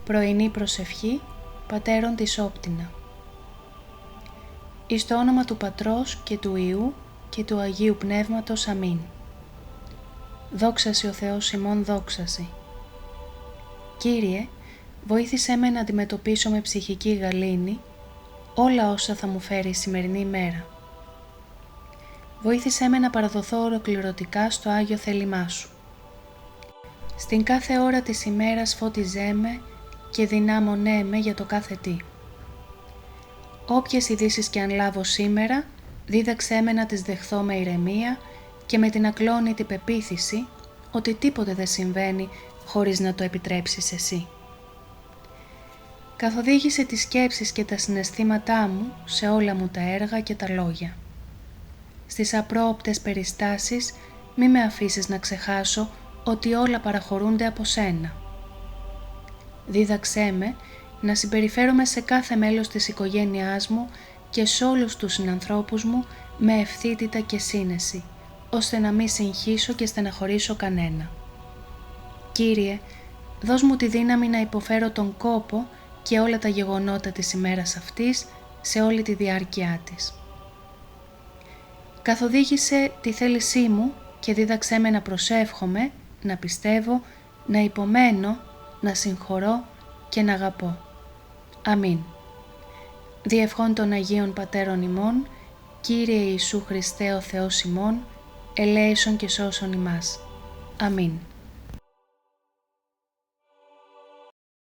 Πρωινή προσευχή πατέρων της Όπτινα. Εις το όνομα του Πατρός και του Υιού και του Αγίου Πνεύματος. Αμήν. Δόξασι ο Θεός ημών, δόξασι. Κύριε, βοήθησέ με να αντιμετωπίσω με ψυχική γαλήνη όλα όσα θα μου φέρει η σημερινή ημέρα. Βοήθησέ με να παραδοθώ ολοκληρωτικά στο Άγιο θέλημά Σου. Στην κάθε ώρα της ημέρας φώτιζέ με και δυνάμωνέ με για το κάθε τι. Όποιες ειδήσεις και αν λάβω σήμερα, δίδαξέ με να τις δεχθώ με ηρεμία και με την ακλόνητη πεποίθηση ότι τίποτε δεν συμβαίνει χωρίς να το επιτρέψεις Εσύ. Καθοδήγησε τις σκέψεις και τα συναισθήματά μου σε όλα μου τα έργα και τα λόγια. Στις απρόοπτες περιστάσεις μη με αφήσεις να ξεχάσω ότι όλα παραχωρούνται από Σένα. Δίδαξέ με να συμπεριφέρομαι σε κάθε μέλος της οικογένειάς μου και σε όλους τους συνανθρώπους μου με ευθύτητα και σύνεση, ώστε να μην συγχύσω και στεναχωρήσω κανένα. Κύριε, δώσ' μου τη δύναμη να υποφέρω τον κόπο και όλα τα γεγονότα της ημέρας αυτής σε όλη τη διάρκεια της. Καθοδήγησε τη θέλησή μου και δίδαξέ με να προσεύχομαι, να πιστεύω, να υπομένω, να συγχωρώ και να αγαπώ. Αμήν. Διευχών των Αγίων Πατέρων ημών, Κύριε Ιησού Χριστέ ο Θεός ημών, ελέησον και σώσον ημάς. Αμήν.